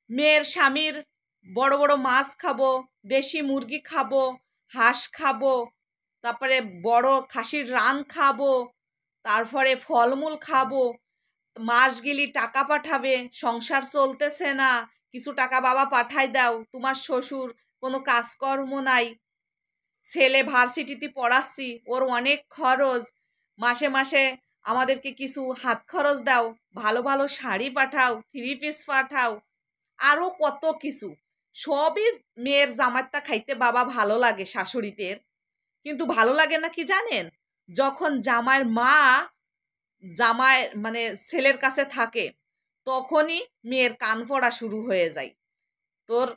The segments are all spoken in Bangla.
মেয়ের স্বামীর বড় বড় মাছ খাবো, দেশি মুরগি খাবো, হাঁস খাবো, তারপরে বড় খাসির রান খাবো, তারপরে ফলমূল খাবো, মাস গেলি টাকা পাঠাবে, সংসার চলতেছে না, কিছু টাকা বাবা পাঠাই দাও, তোমার শ্বশুর কোনো কাজকর্ম নাই, ছেলে ভার্সিটিতে পড়াচ্ছি, ওর অনেক খরচ, মাসে মাসে আমাদেরকে কিছু হাত খরচ দাও, ভালো ভালো শাড়ি পাঠাও, 3 পিস পাঠাও, আরো কত কিছু। সবই মেয়ের জামাইটা খাইতে বাবা ভালো লাগে শাশুড়িদের। কিন্তু ভালো লাগে না কি জানেন? যখন জামাইয়ের মা জামাই মানে ছেলের কাছে থাকে, তখনই মেয়ের কান পড়া শুরু হয়ে যায়। তোর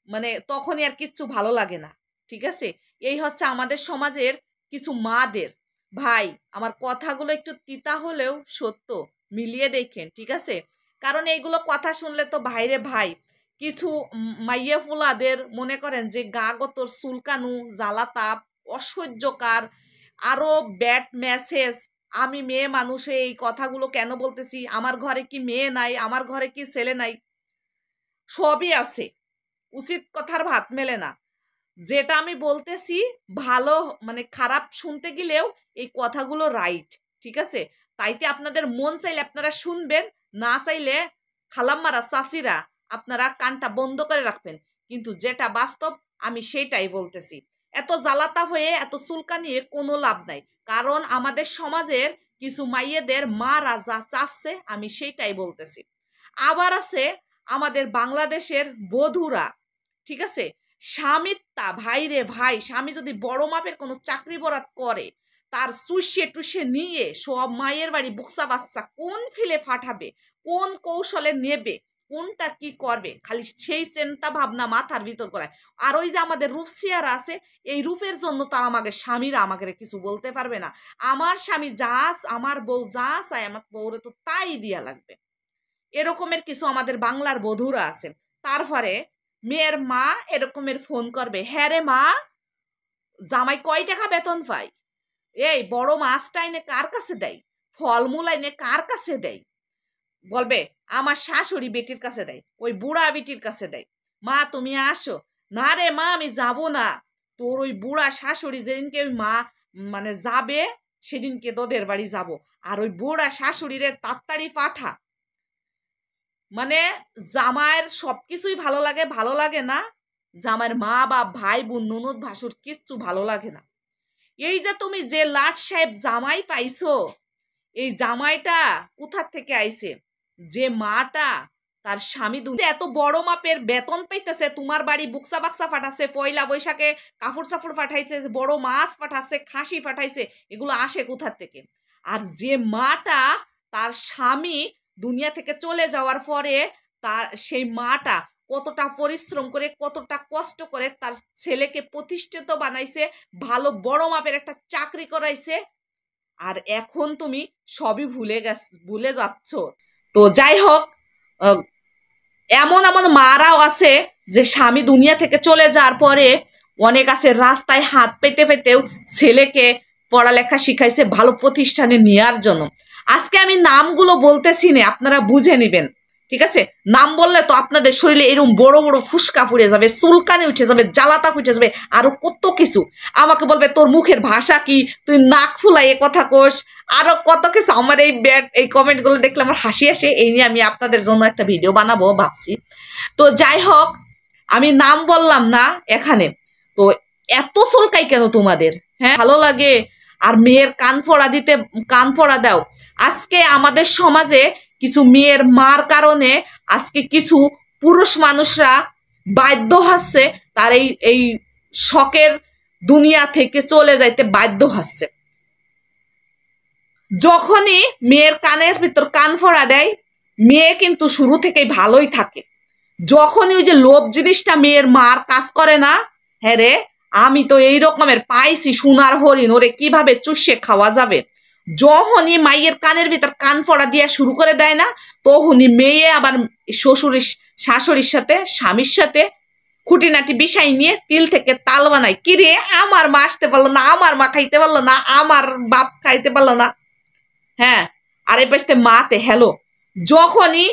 মানে তখনই আর কিচ্ছু ভালো লাগে না। ঠিক আছে, এই হচ্ছে আমাদের সমাজের কিছু মাদের। ভাই, আমার কথাগুলো একটু তিতা হলেও সত্য, মিলিয়ে দেখেন, ঠিক আছে? কারণ এইগুলো কথা শুনলে তো ভাইরে ভাই, কিছু মাইয়া ফুলাদের মনে করেন যে গা গতর চুলকানু, জ্বালাতাপ, অসহ্যকার, আরো ব্যাড মেসেজ। আমি মেয়ে মানুষে এই কথাগুলো কেন বলতেছি? আমার ঘরে কি মেয়ে নাই? আমার ঘরে কি ছেলে নাই? সবই আছে, উচিত কথার ভাত মেলে না। যেটা আমি বলতেছি ভালো মানে খারাপ শুনতে গেলেও এই কথাগুলো রাইট, ঠিক আছে? তাইতে আপনাদের মন চাইলে আপনারা শুনবেন, না চাইলে খালাম্মারা চাচিরা আপনারা কানটা বন্ধ করে রাখবেন। কিন্তু যেটা বাস্তব আমি সেটাই বলতেছি। এত জ্বালাতা হয়ে এত চুলকা নিয়ে কোনো লাভ নাই, কারণ আমাদের সমাজের কিছু মাইয়েদের মারা যা চাচ্ছে আমি সেটাই বলতেছি। আবার আছে আমাদের বাংলাদেশের বধূরা, ঠিক আছে? স্বামীত্তা ভাই রে ভাই, স্বামী যদি বড় মাপের কোনো চাকরি বরাত করে, তার চুষে টুষে নিয়ে সব মায়ের বাড়ি বুকসা বাচ্চা কোন ফিলে ফাটাবে, কোন কৌশলে নেবে, কোনটা কি করবে, খালি সেই চিন্তা ভাবনা মাথার ভিতর করায়। আর ওই যে আমাদের রূপসিয়ার আছে, এই রূপের জন্য তার আমাকে স্বামীরা আমাকে কিছু বলতে পারবে না। আমার স্বামী যা, আমার বউ যা চায় আমার বউরে তো তাই দিয়া লাগবে। এরকমের কিছু আমাদের বাংলার বধূরা আছে। তারপরে মেয়ের মা এরকমের ফোন করবে, হ্যাঁ রে মা, জামাই কয় টাকা বেতন পাই? এই বড় মাছটা এনে কার কাছে দেয়? ফলমূল এনে কার কাছে দেয়? বলবে আমার শাশুড়ি বেটির কাছে দেয়, ওই বুড়া বেটির কাছে দেয়। মা তুমি আসো। না রে মা, আমি যাব না। তোর ওই বুড়া শাশুড়ি যেদিনকে ওই মা মানে যাবে, সেদিনকে তোদের বাড়ি যাব। আর ওই বুড়া শাশুড়িরে তাড়াতাড়ি পাঠা। মানে জামাইয়ের সবকিছুই ভালো লাগে, ভালো লাগে না জামাইয়ের মা বা ভাই বোন ননদ ভাসুর কিচ্ছু ভালো লাগে না। এই যে তুমি যে লাট সাহেব জামাই পাইছো, এই জামাইটা কোথার থেকে আইছে? যে মাটা তার স্বামী এত বড় মাপের বেতন পাইতেছে, তোমার বাড়ি বুকসা বাক্সা ফাটাচ্ছে, পয়লা বৈশাখে কাপড় চাপড় পাঠাইছে, বড় মাছ পাঠাচ্ছে, খাসি পাঠাইছে, এগুলো আসে কোথার থেকে? আর যে মাটা তার স্বামী দুনিয়া থেকে চলে যাওয়ার পরে তার সেই মাটা কতটা পরিশ্রম করে, কতটা কষ্ট করে তার ছেলেকে প্রতিষ্ঠিত বানাইছে, ভালো বড় মাপের একটা চাকরি করাইছে, আর এখন তুমি সবই ভুলে যাচ্ছ। তো যাই হোক, এমন এমন মারাও আছে যে স্বামী দুনিয়া থেকে চলে যাওয়ার পরে অনেক আছে রাস্তায় হাত পেতে পেতেও ছেলেকে পড়ালেখা শিখাইছে ভালো প্রতিষ্ঠানে নেওয়ার জন্য। আজকে আমি নামগুলো বলতেছি না, আপনারা বুঝে নিবেন, ঠিক আছে? নাম বললে তো আপনাদের শরীরে এরকম বড় বড় ফুসকা ফুটে যাবে, চুলকানি উঠে যাবে, জ্বালাতা উঠে যাবে, আরো কত কিছু। আমাকে বলবে তোর মুখের ভাষা কি, তুই নাক ফুলাই এ কথা কোস, আরো কত কিছু। আমার এই কমেন্ট গুলো দেখলে আমার হাসি আসে, এই নিয়ে আমি আপনাদের জন্য একটা ভিডিও বানাবো ভাবছি। তো যাই হোক, আমি নাম বললাম না এখানে। তো এত চুলকাই কেন তোমাদের? হ্যাঁ, ভালো লাগে আর মেয়ের কান পড়া দাও। আজকে আমাদের সমাজে কিছু মেয়ের মার কারণে আজকে কিছু পুরুষ মানুষরা বাধ্য হচ্ছে তার এই শখের দুনিয়া থেকে চলে যাইতে বাধ্য হচ্ছে। যখনই মেয়ের কানের ভিতর কান ফোড়া দেয়, মেয়ে কিন্তু শুরু থেকেই ভালোই থাকে। যখনই ওই যে লোভ জিনিসটা মেয়ের মার কাজ করে না, হ্যাঁ রে আমি তো এই রকমের পাইছি সোনার হরিণ, ওরে কিভাবে চুষে খাওয়া যাবে, যখনই মাইয়ের কানের ভিতর কান ফোড়া দিয়া শুরু করে দেয় না, তখনই মেয়ে আবার শাশুড়ির সাথে স্বামীর সাথে খুঁটিনাটি বিষয় নিয়ে তিল থেকে তাল বানায়। কি রে, আমার মা আসতে পারলো না, আমার মা খাইতে পারলো না, আমার বাপ খাইতে পারলো না। হ্যাঁ, আর এই পাশে মাতে হ্যালো। যখনই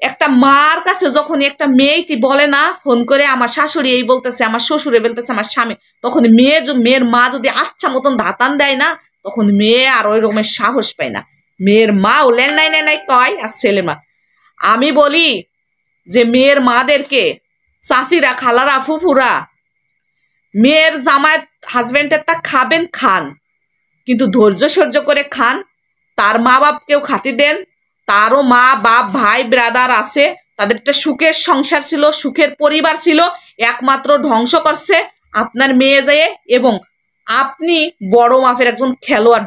একটা মার কাছে যখন একটা মেয়েটি বলে না ফোন করে আমার শাশুড়ি এই বলতেছে, আমার শ্বশুরে বলতেছে, আমার স্বামী, তখন মেয়ের মা যদি আচ্ছা মতন ধাতান দেয় না, তখন মেয়ে আর ওই রকমের সাহস পায় না। মেয়ের মা ও লেন নাই কয়, আর ছেলের মা। আমি বলি যে মেয়ের মাদেরকে, চাচিরা, খালারা, ফুফুরা, মেয়ের জামায়াত হাজবেন্ডের তা খাবেন খান, কিন্তু ধৈর্য সহ্য করে খান। তার মা বাপকেও খাতি দেন, তারও মা বাপ ভাই ব্রাদার আছে, তাদের একটা সুখের সংসার ছিল, সুখের পরিবার ছিল, একমাত্র ধ্বংস করছে আপনার মেয়ে যেয়ে। এবং আপনি বড় মাপের একজন খেলোয়াড়।